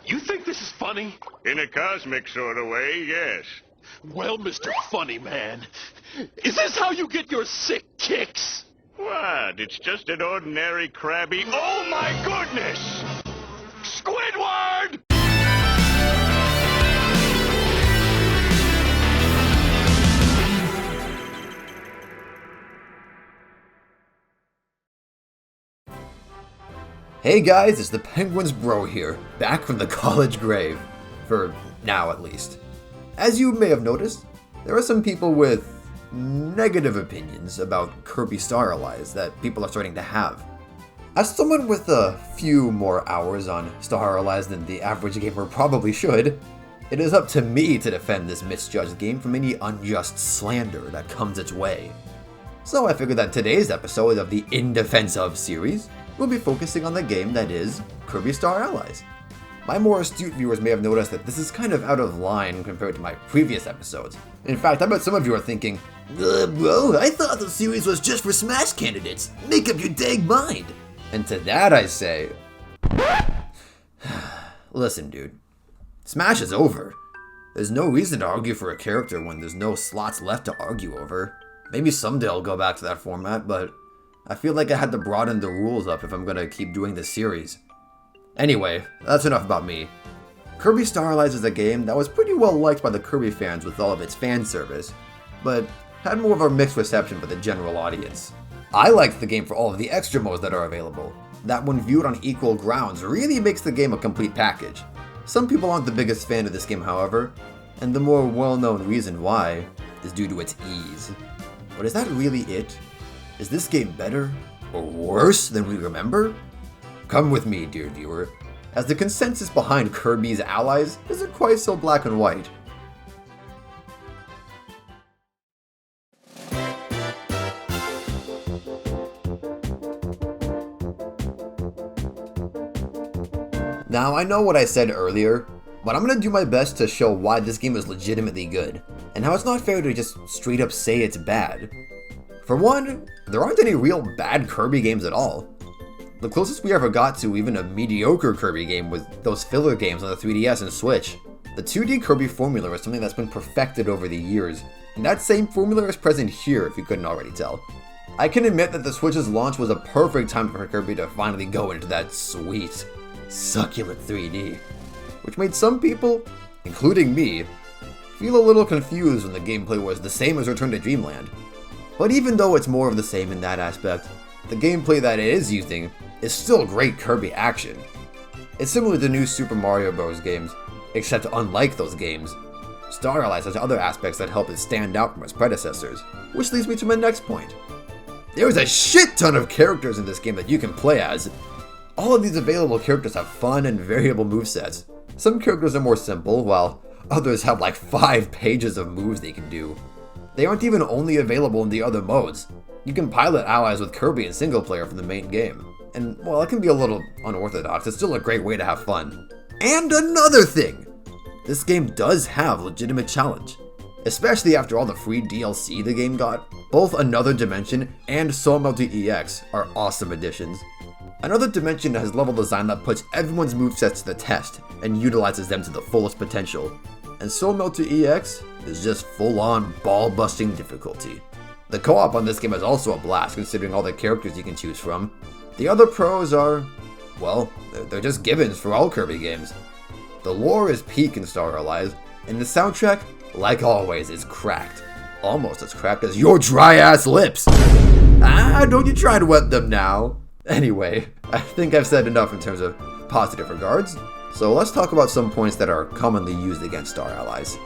You think this is funny? In a cosmic sort of way, yes. Well, Mr. Funny Man, is this how you get your sick kicks? What? It's just an ordinary crabby... Oh, my goodness! Squidward! Hey guys, it's the Penguins Bro here, back from the college grave. For now, at least. As you may have noticed, there are some people with negative opinions about Kirby Star Allies that people are starting to have. As someone with a few more hours on Star Allies than the average gamer probably should, it is up to me to defend this misjudged game from any unjust slander that comes its way. So I figured that today's episode of the In Defense Of series will be focusing on the game that is Kirby Star Allies. My more astute viewers may have noticed that this is kind of out of line compared to my previous episodes. In fact, I bet some of you are thinking, bro, I thought the series was just for Smash candidates. Make up your dang mind. And to that I say, listen dude, Smash is over. There's no reason to argue for a character when there's no slots left to argue over. Maybe someday I'll go back to that format, but I feel like I had to broaden the rules up if I'm gonna keep doing this series. Anyway, that's enough about me. Kirby Star Allies is a game that was pretty well liked by the Kirby fans with all of its fan service, but had more of a mixed reception by the general audience. I liked the game for all of the extra modes that are available. That when viewed on equal grounds really makes the game a complete package. Some people aren't the biggest fan of this game, however, and the more well-known reason why is due to its ease. But is that really it? Is this game better or worse than we remember? Come with me, dear viewer, as the consensus behind Kirby's Allies isn't quite so black and white. Now, I know what I said earlier, but I'm gonna do my best to show why this game is legitimately good, and how it's not fair to just straight up say it's bad. For one, there aren't any real bad Kirby games at all. The closest we ever got to even a mediocre Kirby game was those filler games on the 3DS and Switch. The 2D Kirby formula is something that's been perfected over the years, and that same formula is present here if you couldn't already tell. I can admit that the Switch's launch was a perfect time for Kirby to finally go into that sweet, succulent 3D, which made some people, including me, feel a little confused when the gameplay was the same as Return to Dreamland. But even though it's more of the same in that aspect, the gameplay that it is using is still great Kirby action. It's similar to new Super Mario Bros. Games, except unlike those games, Star Allies has other aspects that help it stand out from its predecessors, which leads me to my next point. There's a shit ton of characters in this game that you can play as. All of these available characters have fun and variable movesets. Some characters are more simple, while others have like 5 pages of moves they can do. They aren't even only available in the other modes. You can pilot allies with Kirby in single player from the main game. And while it can be a little unorthodox, it's still a great way to have fun. And another thing! This game does have legitimate challenge. Especially after all the free DLC the game got. Both Another Dimension and Soul Melter EX are awesome additions. Another Dimension has level design that puts everyone's movesets to the test and utilizes them to the fullest potential. And Soul Melter EX is just full-on ball-busting difficulty. The co-op on this game is also a blast considering all the characters you can choose from. The other pros are, well, they're just givens for all Kirby games. The lore is peak in Star Allies, and the soundtrack, like always, is cracked. Almost as cracked as your dry-ass lips! Don't you try to wet them now. Anyway, I think I've said enough in terms of positive regards, so let's talk about some points that are commonly used against Star Allies.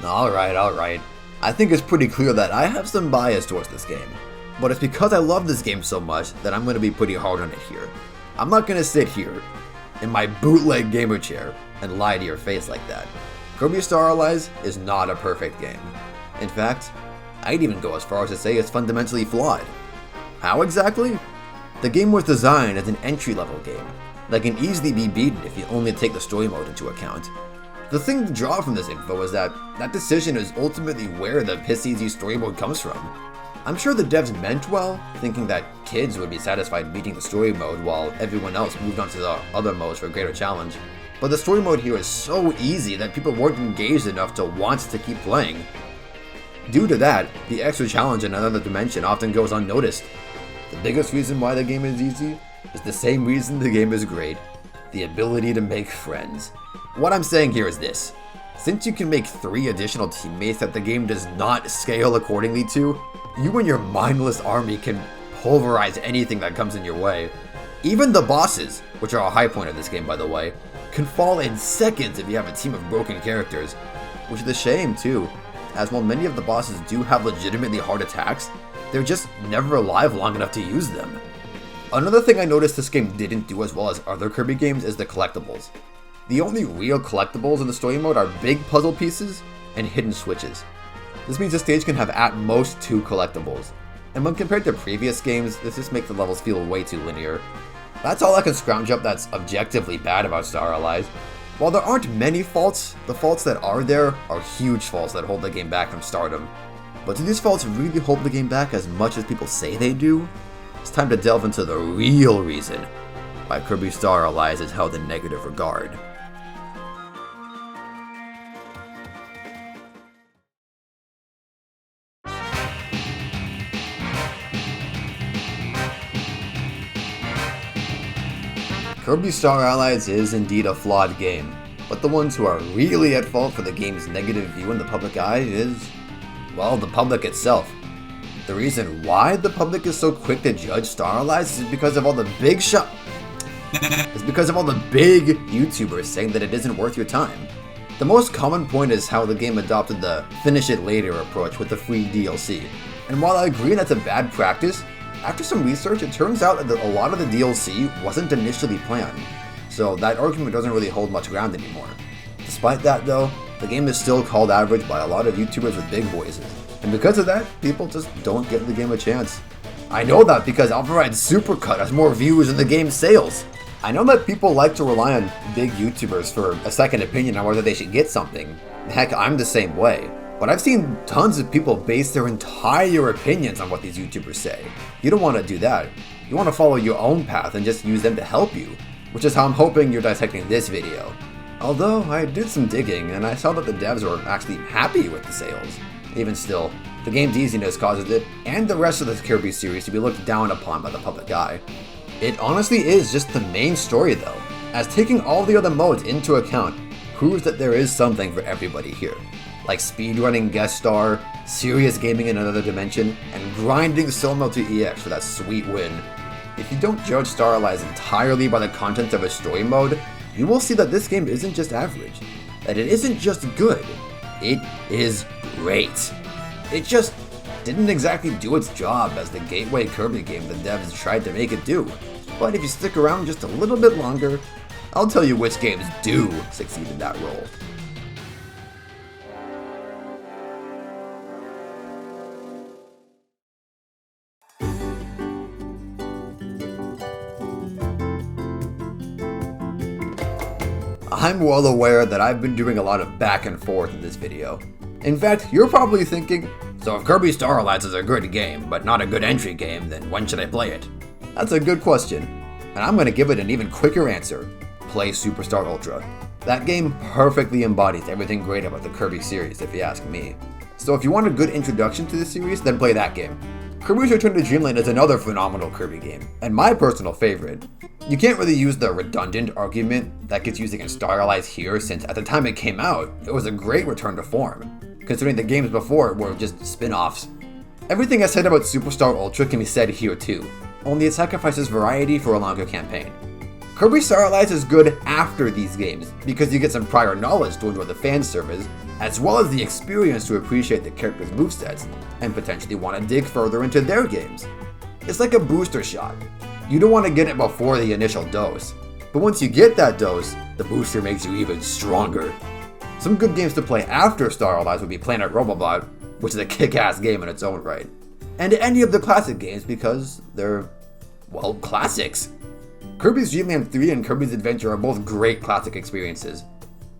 Alright. I think it's pretty clear that I have some bias towards this game. But it's because I love this game so much that I'm going to be pretty hard on it here. I'm not going to sit here in my bootleg gamer chair and lie to your face like that. Kirby Star Allies is not a perfect game. In fact, I'd even go as far as to say it's fundamentally flawed. How exactly? The game was designed as an entry-level game that can easily be beaten if you only take the story mode into account. The thing to draw from this info is that decision is ultimately where the piss-easy story mode comes from. I'm sure the devs meant well, thinking that kids would be satisfied beating the story mode while everyone else moved on to the other modes for a greater challenge. But the story mode here is so easy that people weren't engaged enough to want to keep playing. Due to that, the extra challenge in another dimension often goes unnoticed. The biggest reason why the game is easy is the same reason the game is great: the ability to make friends. What I'm saying here is this: since you can make 3 additional teammates that the game does not scale accordingly to, you and your mindless army can pulverize anything that comes in your way. Even the bosses, which are a high point of this game by the way, can fall in seconds if you have a team of broken characters, which is a shame too, as while many of the bosses do have legitimately hard attacks, they're just never alive long enough to use them. Another thing I noticed this game didn't do as well as other Kirby games is the collectibles. The only real collectibles in the story mode are big puzzle pieces and hidden switches. This means a stage can have at most 2 collectibles, and when compared to previous games, this just makes the levels feel way too linear. That's all I can scrounge up that's objectively bad about Star Allies. While there aren't many faults, the faults that are there are huge faults that hold the game back from stardom. But do these faults really hold the game back as much as people say they do? It's time to delve into the real reason why Kirby Star Allies is held in negative regard. Kirby Star Allies is indeed a flawed game, but the ones who are really at fault for the game's negative view in the public eye is, well, the public itself. The reason why the public is so quick to judge Star Allies is because of all the big YouTubers saying that it isn't worth your time. The most common point is how the game adopted the finish it later approach with the free DLC. And while I agree that's a bad practice, after some research, it turns out that a lot of the DLC wasn't initially planned, so that argument doesn't really hold much ground anymore. Despite that though, the game is still called average by a lot of YouTubers with big voices, and because of that, people just don't give the game a chance. I know that because Alvarez Supercut has more views than the game's sales. I know that people like to rely on big YouTubers for a second opinion on whether they should get something. Heck, I'm the same way. But I've seen tons of people base their entire opinions on what these YouTubers say. You don't want to do that. You want to follow your own path and just use them to help you, which is how I'm hoping you're dissecting this video. Although, I did some digging and I saw that the devs were actually happy with the sales. Even still, the game's easiness causes it, and the rest of the Kirby series, to be looked down upon by the public eye. It honestly is just the main story though, as taking all the other modes into account proves that there is something for everybody here. Like speedrunning guest star, serious gaming in another dimension, and grinding solo to EX for that sweet win. If you don't judge Star Allies entirely by the content of a story mode, you will see that this game isn't just average, that it isn't just good, it is great. It just didn't exactly do its job as the gateway Kirby game the devs tried to make it do. But if you stick around just a little bit longer, I'll tell you which games do succeed in that role. I'm well aware that I've been doing a lot of back and forth in this video. In fact, you're probably thinking, so if Kirby Star Allies is a good game, but not a good entry game, then when should I play it? That's a good question, and I'm going to give it an even quicker answer. Play Superstar Ultra. That game perfectly embodies everything great about the Kirby series, if you ask me. So if you want a good introduction to the series, then play that game. Kirby's Return to Dreamland is another phenomenal Kirby game, and my personal favorite. You can't really use the redundant argument that gets used against Star Allies here, since at the time it came out, it was a great return to form, considering the games before it were just spin-offs. Everything I said about Superstar Ultra can be said here too, only it sacrifices variety for a longer campaign. Kirby Star Allies is good after these games, because you get some prior knowledge to enjoy the fan service, as well as the experience to appreciate the characters' movesets, and potentially want to dig further into their games. It's like a booster shot. You don't want to get it before the initial dose, but once you get that dose, the booster makes you even stronger. Some good games to play after Star Allies would be Planet Robobot, which is a kick-ass game in its own right, and any of the classic games because they're, well, classics. Kirby's Dreamland 3 and Kirby's Adventure are both great classic experiences.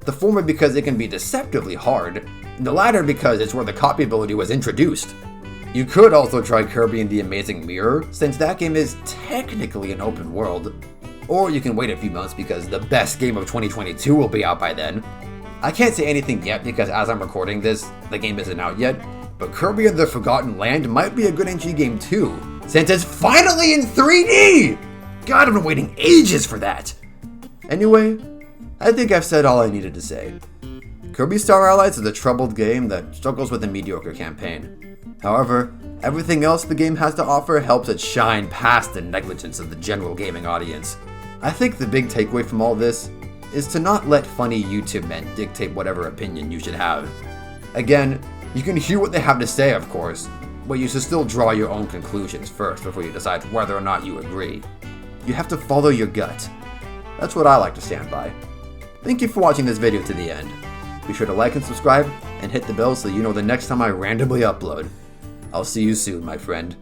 the former because it can be deceptively hard, and the latter because it's where the copy ability was introduced. You could also try Kirby and the Amazing Mirror, since that game is technically an open world. Or you can wait a few months because the best game of 2022 will be out by then. I can't say anything yet because as I'm recording this, the game isn't out yet, but Kirby and the Forgotten Land might be a good NG game too, since it's finally in 3D! God, I've been waiting ages for that! Anyway, I think I've said all I needed to say. Kirby Star Allies is a troubled game that struggles with a mediocre campaign. However, everything else the game has to offer helps it shine past the negligence of the general gaming audience. I think the big takeaway from all this is to not let funny YouTube men dictate whatever opinion you should have. Again, you can hear what they have to say, of course, but you should still draw your own conclusions first before you decide whether or not you agree. You have to follow your gut. That's what I like to stand by. Thank you for watching this video to the end. Be sure to like and subscribe, and hit the bell so you know the next time I randomly upload. I'll see you soon, my friend.